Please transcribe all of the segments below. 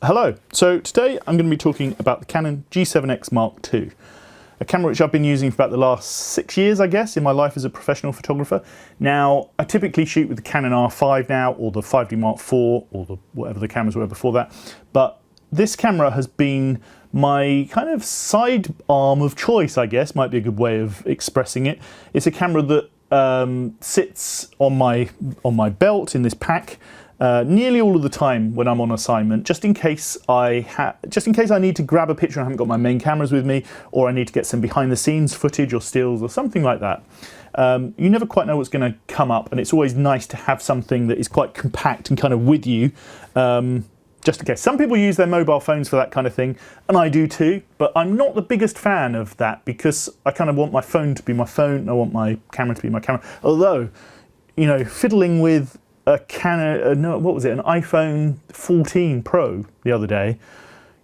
Hello, so today I'm going to be talking about the Canon G7x Mark II, a camera which I've been using for about the last 6 years, I guess, in my life as a professional photographer. Now, I typically shoot with the Canon R5 now, or the 5D Mark IV, or whatever the cameras were before that, but this camera has been my kind of sidearm of choice, I guess, might be a good way of expressing it. It's a camera that sits on my belt in this pack nearly all of the time when I'm on assignment, just in case I need to grab a picture and I haven't got my main cameras with me, or I need to get some behind the scenes footage or stills or something like that. You never quite know what's going to come up, and it's always nice to have something that is quite compact and kind of with you, just in case. Some people use their mobile phones for that kind of thing, and I do too, but I'm not the biggest fan of that because I kind of want my phone to be my phone and I want my camera to be my camera. Although, you know, fiddling with a Canon, what was it, an iPhone 14 Pro the other day.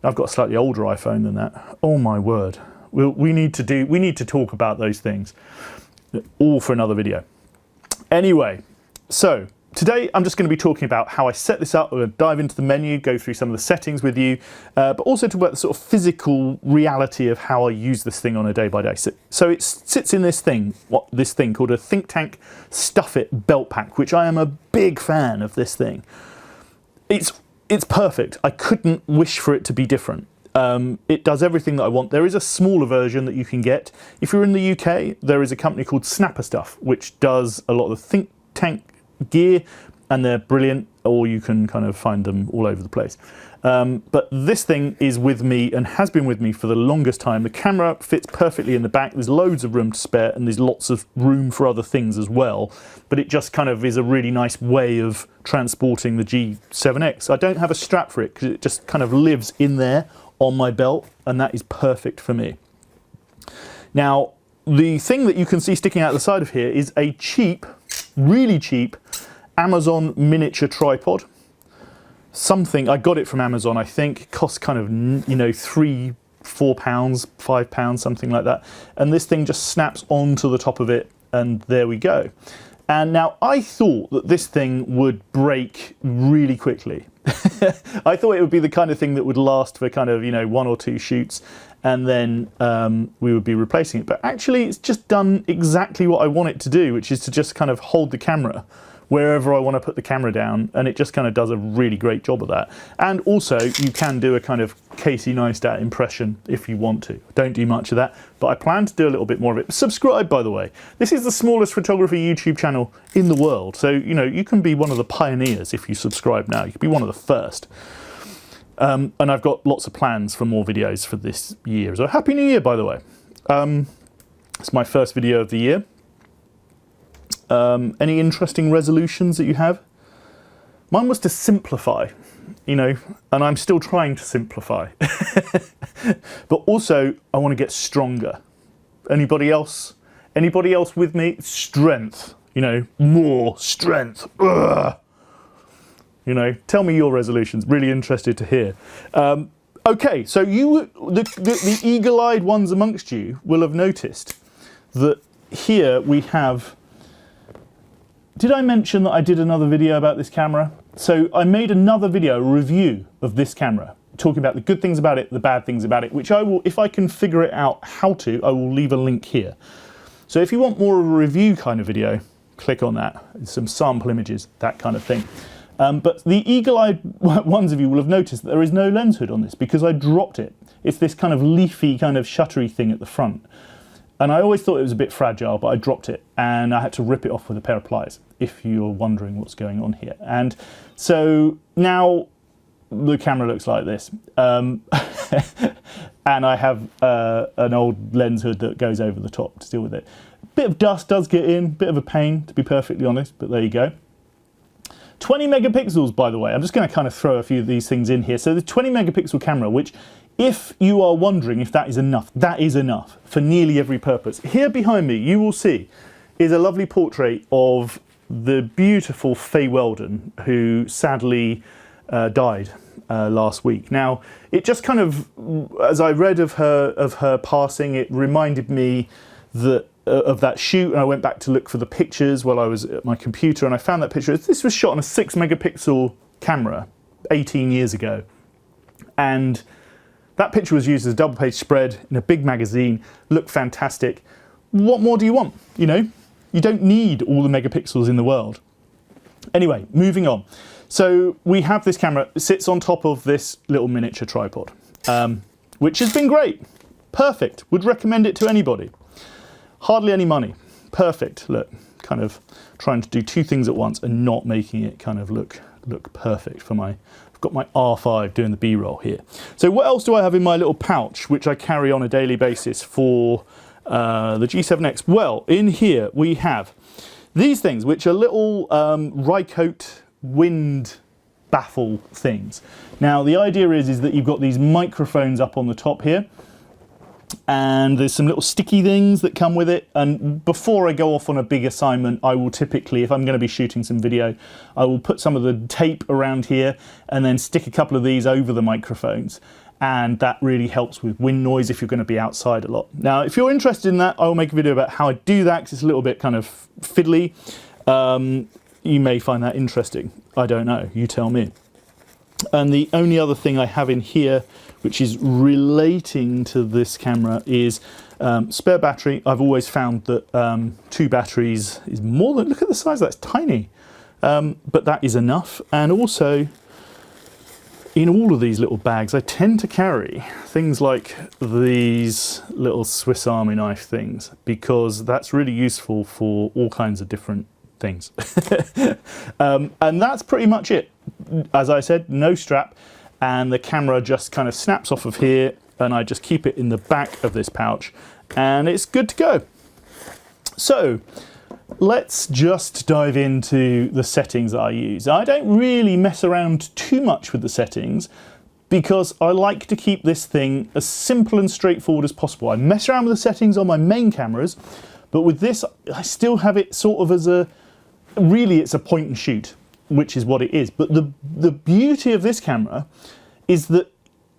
I've got a slightly older iPhone than that. Oh my word. We need to talk about those things. All for another video. Anyway, so today I'm just going to be talking about how I set this up. We're going to dive into the menu, go through some of the settings with you, but also talk about the sort of physical reality of how I use this thing on a day by day. So it sits in this thing called a Think Tank Stuff It belt pack, which I am a big fan of this thing. It's perfect. I couldn't wish for it to be different. It does everything that I want. There is a smaller version that you can get. If you're in the UK, there is a company called Snapper Stuff, which does a lot of the Think Tank gear, and they're brilliant, or you can kind of find them all over the place. But this thing is with me and has been with me for the longest time. The camera fits perfectly in the back. There's loads of room to spare, and there's lots of room for other things as well. But it just kind of is a really nice way of transporting the G7X. I don't have a strap for it because it just kind of lives in there on my belt, and that is perfect for me. Now, the thing that you can see sticking out the side of here is a cheap, really cheap Amazon miniature tripod. I got it from Amazon, I think. It costs kind of, you know, £3, £4, £5, something like that. And this thing just snaps onto the top of it, and there we go. And now I thought that this thing would break really quickly. I thought it would be the kind of thing that would last for kind of, you know, 1 or 2 shoots, and then we would be replacing it. But actually it's just done exactly what I want it to do, which is to just kind of hold the camera wherever I want to put the camera down, and it just kind of does a really great job of that. And also you can do a kind of Casey Neistat impression if you want to. Don't do much of that, but I plan to do a little bit more of it. Subscribe, by the way. This is the smallest photography YouTube channel in the world, so you know, you can be one of the pioneers if you subscribe now. You can be one of the first. And I've got lots of plans for more videos for this year. So Happy New Year, by the way. It's my first video of the year. Any interesting resolutions that you have? Mine was to simplify, you know, and I'm still trying to simplify. But also, I want to get stronger. Anybody else? Anybody else with me? Strength, you know, more strength. Ugh. You know, tell me your resolutions. Really interested to hear. Okay, so the eagle-eyed ones amongst you will have noticed that here we have. Did I mention that I did another video about this camera? So I made another video, a review of this camera, talking about the good things about it, the bad things about it, which I will, if I can figure it out how to, I will leave a link here. So if you want more of a review kind of video, click on that. Some sample images, that kind of thing. But the eagle-eyed ones of you will have noticed that there is no lens hood on this because I dropped it. It's this kind of leafy, kind of shuttery thing at the front. And I always thought it was a bit fragile, but I dropped it and I had to rip it off with a pair of pliers, if you're wondering what's going on here. And so now the camera looks like this. And I have an old lens hood that goes over the top to deal with it. A bit of dust does get in, bit of a pain, to be perfectly honest, but there you go. 20 megapixels, by the way. I'm just going to kind of throw a few of these things in here. So the 20 megapixel camera, which, if you are wondering if that is enough for nearly every purpose. Here behind me, you will see, is a lovely portrait of the beautiful Faye Weldon, who sadly died last week. Now, it just kind of, as I read of her passing, it reminded me that of that shoot, and I went back to look for the pictures while I was at my computer, and I found that picture. This was shot on a 6 megapixel camera 18 years ago. And that picture was used as a double page spread in a big magazine, looked fantastic. What more do you want? You know, you don't need all the megapixels in the world. Anyway, moving on. So we have this camera, it sits on top of this little miniature tripod, which has been great. Perfect. Would recommend it to anybody. Hardly any money. Perfect. Look, kind of trying to do two things at once and not making it kind of look perfect for my, I've got my R5 doing the B-roll here. So what else do I have in my little pouch, which I carry on a daily basis for the G7X? Well, in here we have these things, which are little Rycote wind baffle things. Now, the idea is that you've got these microphones up on the top here, and there's some little sticky things that come with it. And before I go off on a big assignment, I will typically, if I'm going to be shooting some video, I will put some of the tape around here and then stick a couple of these over the microphones. And that really helps with wind noise if you're going to be outside a lot. Now, if you're interested in that, I will make a video about how I do that, because it's a little bit kind of fiddly. You may find that interesting. I don't know, you tell me. And the only other thing I have in here, which is relating to this camera, is spare battery. I've always found that 2 batteries is more than, look at the size, that's tiny. But that is enough. And also, in all of these little bags, I tend to carry things like these little Swiss Army knife things, because that's really useful for all kinds of different things. And that's pretty much it. As I said, no strap, and the camera just kind of snaps off of here, and I just keep it in the back of this pouch, and it's good to go. So let's just dive into the settings that I use. I don't really mess around too much with the settings, because I like to keep this thing as simple and straightforward as possible. I mess around with the settings on my main cameras, but with this I still have it sort of as a, really it's a point and shoot, which is what it is. But the beauty of this camera is that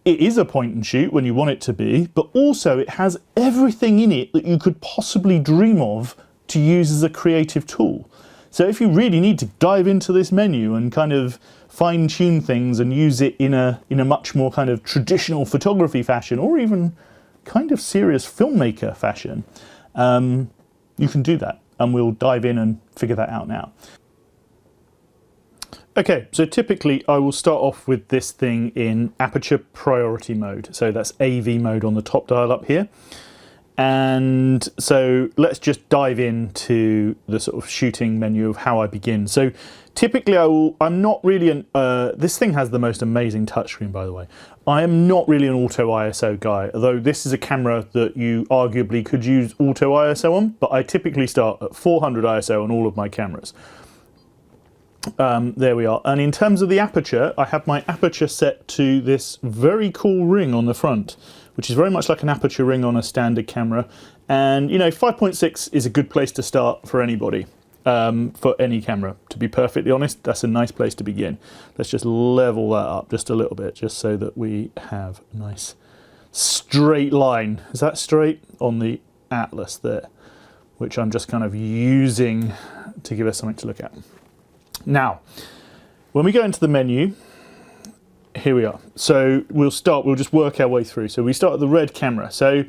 it is a point and shoot when you want it to be, but also it has everything in it that you could possibly dream of to use as a creative tool. So if you really need to dive into this menu and kind of fine tune things and use it in a much more kind of traditional photography fashion, or even kind of serious filmmaker fashion, you can do that. And we'll dive in and figure that out now. Okay, so typically I will start off with this thing in Aperture priority mode. So that's AV mode on the top dial up here. And so let's just dive into the sort of shooting menu of how I begin. So typically I'm not really this thing has the most amazing touchscreen, by the way. I am not really an auto ISO guy, although this is a camera that you arguably could use auto ISO on, but I typically start at 400 ISO on all of my cameras. There we are. And in terms of the aperture, I have my aperture set to this very cool ring on the front, which is very much like an aperture ring on a standard camera. And you know, 5.6 is a good place to start for anybody, for any camera. To be perfectly honest, that's a nice place to begin. Let's just level that up just a little bit, just so that we have a nice straight line. Is that straight? On the Atlas there, which I'm just kind of using to give us something to look at. Now, when we go into the menu, here we are. So we'll just work our way through. So we start at the red camera. So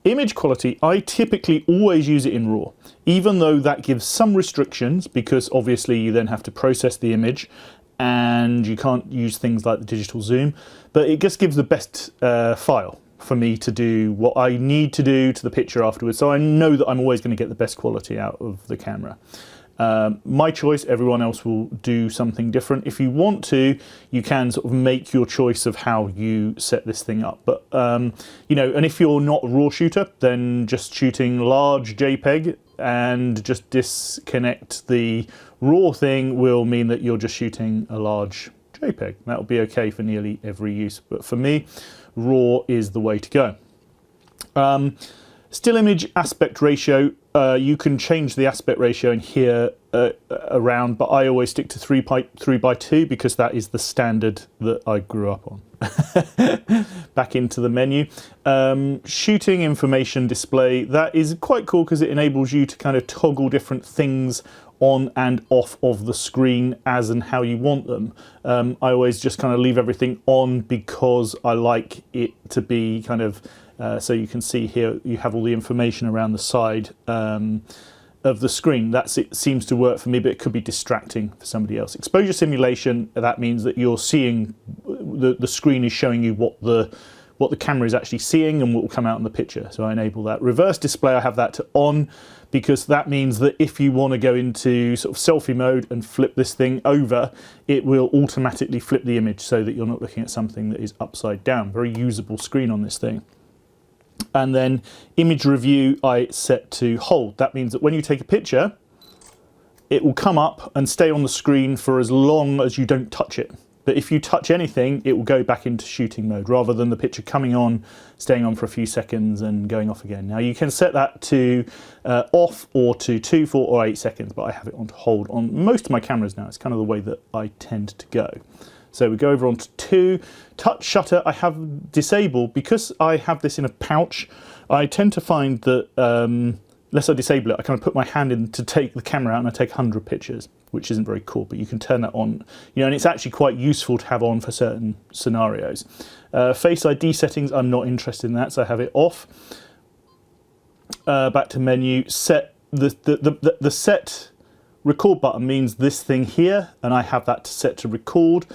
image quality, I typically always use it in RAW, even though that gives some restrictions, because obviously you then have to process the image and you can't use things like the digital zoom, but it just gives the best file for me to do what I need to do to the picture afterwards. So I know that I'm always going to get the best quality out of the camera. My choice, everyone else will do something different. If you want to, you can sort of make your choice of how you set this thing up. But, you know, and if you're not a RAW shooter, then just shooting large JPEG and just disconnect the RAW thing will mean that you're just shooting a large JPEG. That'll be okay for nearly every use. But for me, RAW is the way to go. Still image aspect ratio, you can change the aspect ratio in here around, but I always stick to 3:2 because that is the standard that I grew up on. Back into the menu. Shooting information display, that is quite cool because it enables you to kind of toggle different things on and off of the screen as and how you want them. I always just kind of leave everything on because I like it to be kind of, so you can see here you have all the information around the side of the screen. It seems to work for me, but it could be distracting for somebody else. Exposure simulation, that means that you're seeing, the screen is showing you what the camera is actually seeing and what will come out in the picture. So I enable that. Reverse display, I have that to on, because that means that if you want to go into sort of selfie mode and flip this thing over, it will automatically flip the image so that you're not looking at something that is upside down. Very usable screen on this thing. And then image review, I set to hold. That means that when you take a picture, it will come up and stay on the screen for as long as you don't touch it. But if you touch anything, it will go back into shooting mode rather than the picture coming on, staying on for a few seconds and going off again. Now you can set that to off or to 2, 4 or 8 seconds, but I have it on to hold on most of my cameras now. It's kind of the way that I tend to go. So we go over onto 2. Touch shutter I have disabled because I have this in a pouch. I tend to find that unless I disable it, I kind of put my hand in to take the camera out and I take 100 pictures, which isn't very cool, but you can turn that on, you know, and it's actually quite useful to have on for certain scenarios. Face ID settings, I'm not interested in that, so I have it off. Back to menu, set the set record button means this thing here, and I have that set to record.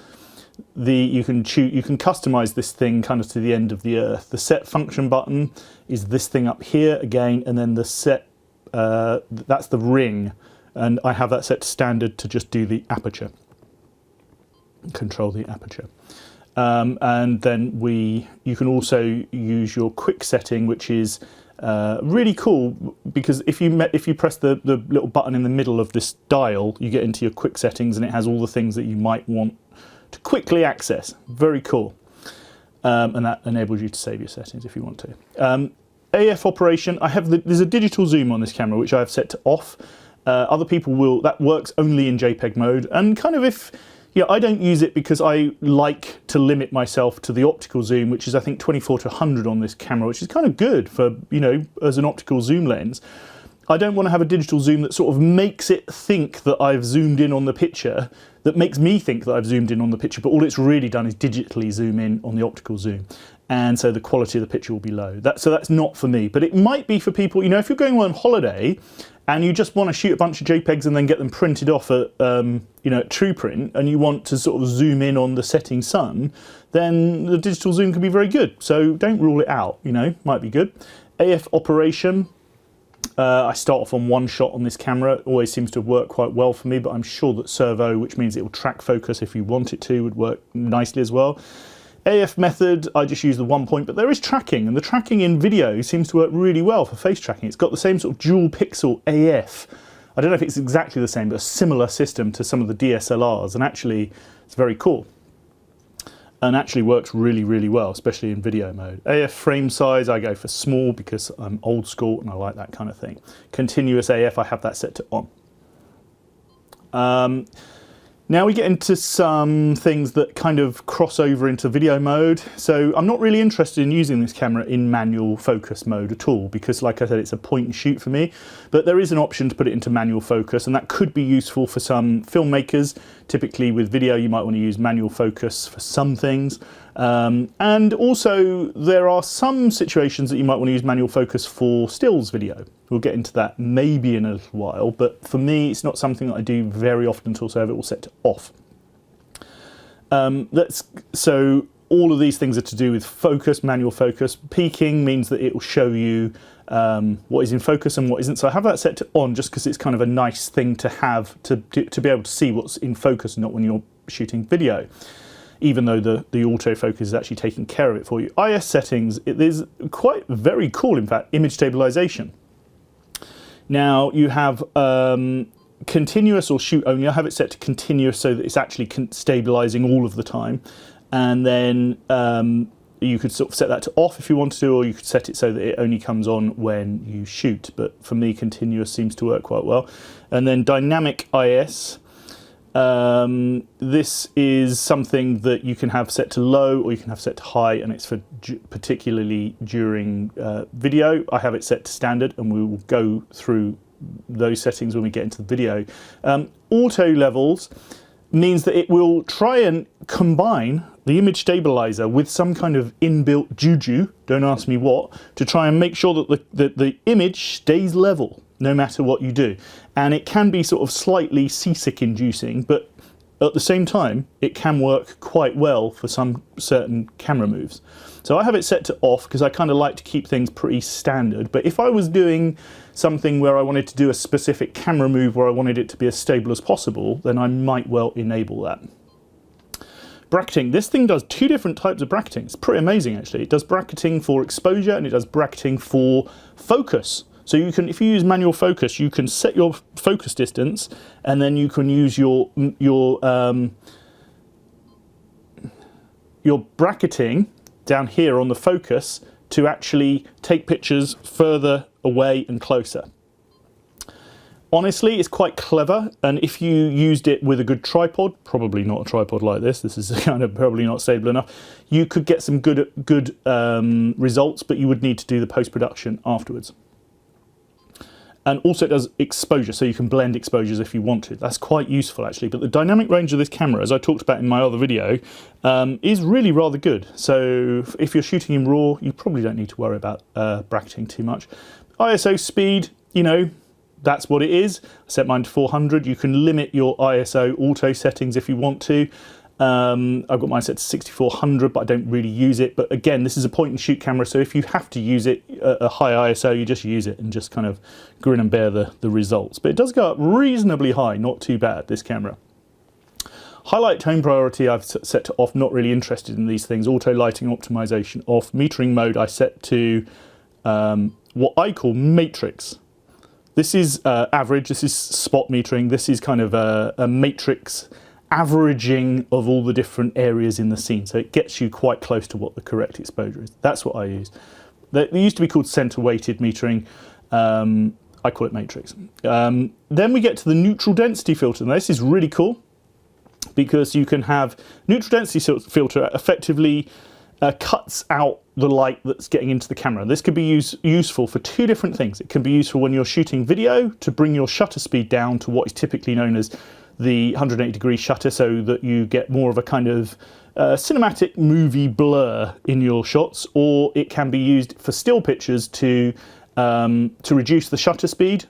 You can customize this thing kind of to the end of the earth. The set function button is this thing up here again, and then the set that's the ring, and I have that set to standard to just do the aperture, control the aperture. And then you can also use your quick setting, which is really cool, because if you press the little button in the middle of this dial, you get into your quick settings and it has all the things that you might want to quickly access. Very cool. And that enables you to save your settings if you want to. AF operation, there's a digital zoom on this camera which I have set to off. Other people that works only in JPEG mode, and kind of I don't use it because I like to limit myself to the optical zoom, which is I think 24 to 100 on this camera, which is kind of good for, you know, as an optical zoom lens. I don't want to have a digital zoom that sort of makes it think that I've zoomed in on the picture, that makes me think that I've zoomed in on the picture, but all it's really done is digitally zoom in on the optical zoom. And so the quality of the picture will be low. So that's not for me, but it might be for people, you know, if you're going on holiday and you just want to shoot a bunch of JPEGs and then get them printed off at, you know, at TruePrint, and you want to sort of zoom in on the setting sun, then the digital zoom can be very good. So don't rule it out, you know, might be good. AF operation. I start off on one shot on this camera. It always seems to work quite well for me, but I'm sure that servo, which means it will track focus if you want it to, would work nicely as well. AF method, I just use the 1 point, but there is tracking, and the tracking in video seems to work really well for face tracking. It's got the same sort of dual pixel AF. I don't know if it's exactly the same, but a similar system to some of the DSLRs, and actually it's very cool. And actually works really, really well, especially in video mode. AF frame size, I go for small because I'm old school and I like that kind of thing. Continuous AF, I have that set to on. Now we get into some things that kind of cross over into video mode. So I'm not really interested in using this camera in manual focus mode at all, because like I said, it's a point and shoot for me, but there is an option to put it into manual focus, and that could be useful for some filmmakers. Typically with video, you might want to use manual focus for some things. And also there are some situations that you might want to use manual focus for stills video. We'll get into that maybe in a little while, but for me, it's not something that I do very often until I have it all set to off. So all of these things are to do with focus, manual focus. Peaking means that it will show you what is in focus and what isn't. So I have that set to on just because it's kind of a nice thing to have to be able to see what's in focus, not when you're shooting video, even though the autofocus is actually taking care of it for you. IS settings, it is quite very cool, in fact, image stabilization. Now you have continuous or shoot only. I have it set to continuous so that it's actually stabilizing all of the time. And then you could sort of set that to off if you wanted to, or you could set it so that it only comes on when you shoot. But for me, continuous seems to work quite well. And then dynamic IS. This is something that you can have set to low or you can have set to high, and it's for particularly during video. I have it set to standard, and we will go through those settings when we get into the video. Auto levels means that it will try and combine the image stabilizer with some kind of inbuilt juju, don't ask me what, to try and make sure that the image stays level no matter what you do. And it can be sort of slightly seasick inducing, but at the same time, it can work quite well for some certain camera moves. So I have it set to off because I kind of like to keep things pretty standard. But if I was doing something where I wanted to do a specific camera move where I wanted it to be as stable as possible, then I might well enable that. Bracketing. This thing does two different types of bracketing. It's pretty amazing, actually. It does bracketing for exposure and it does bracketing for focus. So you can, if you use manual focus, you can set your focus distance, and then you can use your bracketing down here on the focus to actually take pictures further away and closer. Honestly, it's quite clever, and if you used it with a good tripod, probably not a tripod like this is kind of probably not stable enough, you could get some good results, but you would need to do the post-production afterwards. And also it does exposure, so you can blend exposures if you want to. That's quite useful, actually. But the dynamic range of this camera, as I talked about in my other video, is really rather good. So if you're shooting in RAW, you probably don't need to worry about bracketing too much. ISO speed, you know, that's what it is. I set mine to 400. You can limit your ISO auto settings if you want to. I've got mine set to 6400, but I don't really use it. But again, this is a point and shoot camera, so if you have to use it a high ISO, you just use it and just kind of grin and bear the results. But it does go up reasonably high, not too bad, this camera. Highlight tone priority I've set to off, not really interested in these things. Auto lighting optimization off. Metering mode I set to what I call matrix. This is average, this is spot metering, this is kind of a matrix averaging of all the different areas in the scene, so it gets you quite close to what the correct exposure is. That's what I use. They used to be called center weighted metering. I call it matrix. Then we get to the neutral density filter. Now this is really cool because you can have neutral density filter effectively cuts out the light that's getting into the camera. This could be useful for two different things. It can be useful when you're shooting video to bring your shutter speed down to what is typically known as the 180-degree shutter, so that you get more of a kind of cinematic movie blur in your shots, or it can be used for still pictures to reduce the shutter speed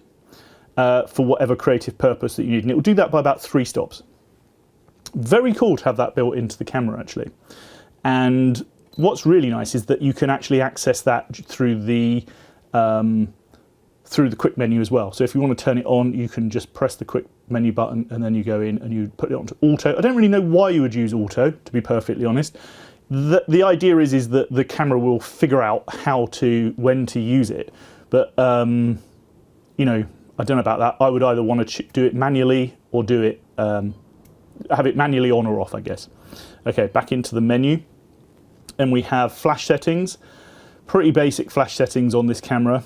for whatever creative purpose that you need. And it will do that by about 3 stops. Very cool to have that built into the camera, actually. And what's really nice is that you can actually access that through the quick menu as well. So if you want to turn it on, you can just press the quick menu button and then you go in and you put it onto auto. I don't really know why you would use auto, to be perfectly honest. The idea is that the camera will figure out when to use it. But you know, I don't know about that. I would either want to do it manually or do it have it manually on or off, I guess. Okay, back into the menu, and we have flash settings. Pretty basic flash settings on this camera.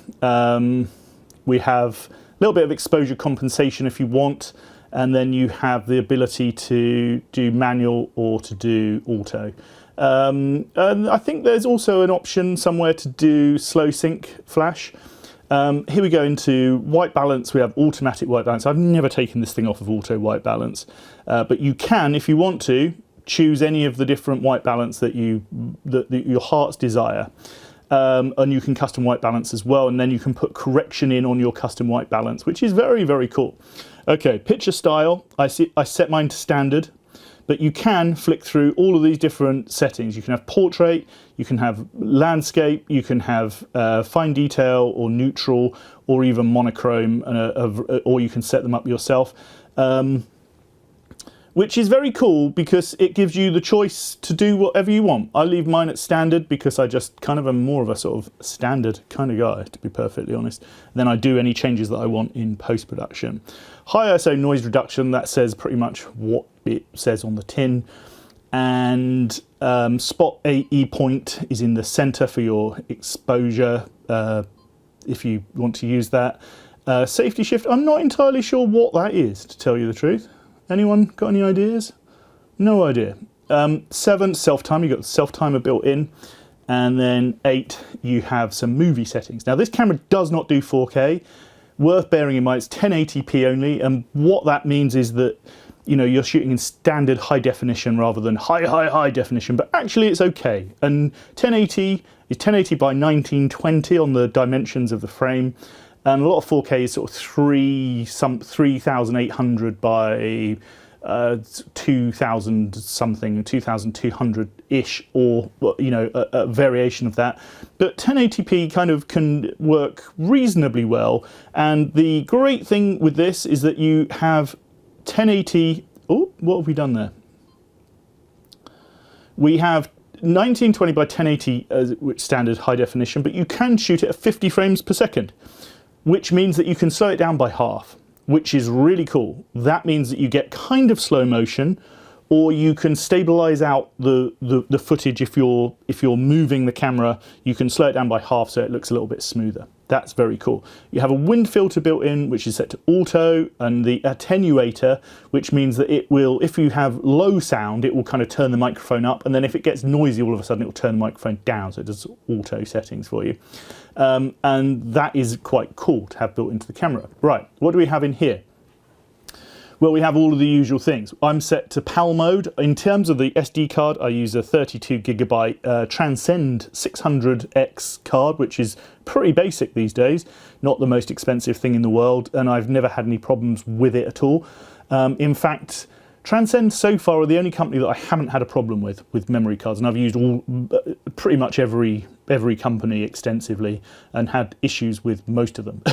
We have a little bit of exposure compensation if you want, and then you have the ability to do manual or to do auto. And I think there's also an option somewhere to do slow sync flash. Here we go into white balance. We have automatic white balance. I've never taken this thing off of auto white balance, but you can, if you want to, choose any of the different white balance that your heart's desire. And you can custom white balance as well, and then you can put correction in on your custom white balance, which is very, very cool. Okay, picture style, I set mine to standard, but you can flick through all of these different settings. You can have portrait, you can have landscape, you can have fine detail or neutral, or even monochrome, or you can set them up yourself. Which is very cool because it gives you the choice to do whatever you want. I leave mine at standard because I just kind of am more of a sort of standard kind of guy, to be perfectly honest. Then I do any changes that I want in post-production. High ISO noise reduction, that says pretty much what it says on the tin. And spot AE point is in the center for your exposure, if you want to use that. Safety shift, I'm not entirely sure what that is, to tell you the truth. Anyone got any ideas? No idea. 7, self-timer, you've got the self-timer built in. And then 8, you have some movie settings. Now this camera does not do 4K, Worth bearing in mind, it's 1080p only, and what that means is that you're shooting in standard high definition rather than high definition, but actually it's okay. And 1080 is 1080 by 1920 on the dimensions of the frame, and a lot of 4K is sort of 3800 by 2000 something, 2200-ish, or a variation of that. But 1080p kind of can work reasonably well, and the great thing with this is that you have 1080. Oh, what have we done there? We have 1920 by 1080 as standard high definition, but you can shoot it at 50 frames per second, which means that you can slow it down by half, which is really cool. That means that you get kind of slow motion, or you can stabilize out the footage. If you're moving the camera, you can slow it down by half so it looks a little bit smoother. That's very cool. You have a wind filter built in, which is set to auto, and the attenuator, which means that it will, if you have low sound, it will kind of turn the microphone up, and then if it gets noisy, all of a sudden it will turn the microphone down, so it does auto settings for you. And that is quite cool to have built into the camera. Right, what do we have in here? Well, we have all of the usual things. I'm set to PAL mode. In terms of the SD card, I use a 32GB Transcend 600X card, which is pretty basic these days, not the most expensive thing in the world, and I've never had any problems with it at all. In fact, Transcend so far are the only company that I haven't had a problem with memory cards, and I've used pretty much every company extensively and had issues with most of them.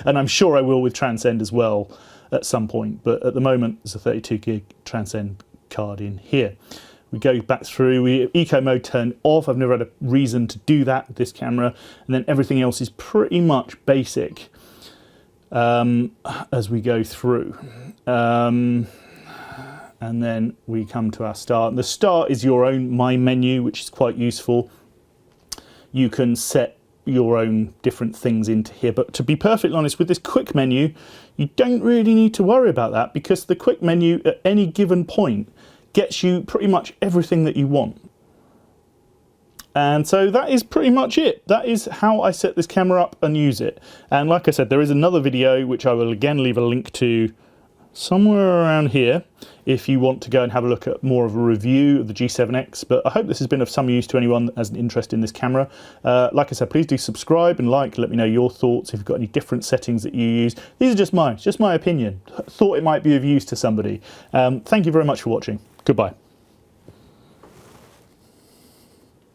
And I'm sure I will with Transcend as well at some point, but at the moment there's a 32GB Transcend card in here. We go back through, eco mode turned off. I've never had a reason to do that with this camera, and then everything else is pretty much basic as we go through. And then we come to our start. The start is your own My menu, which is quite useful. You can set your own different things into here, but to be perfectly honest, with this quick menu, you don't really need to worry about that, because the quick menu at any given point gets you pretty much everything that you want. And so that is pretty much it. That is how I set this camera up and use it. And like I said, there is another video which I will again leave a link to somewhere around here if you want to go and have a look at more of a review of the G7X. But I hope this has been of some use to anyone that has an interest in this camera. Like I said, please do subscribe and like, let me know your thoughts if you've got any different settings that you use. These are just mine, it's just my opinion. Thought it might be of use to somebody. Thank you very much for watching. Goodbye.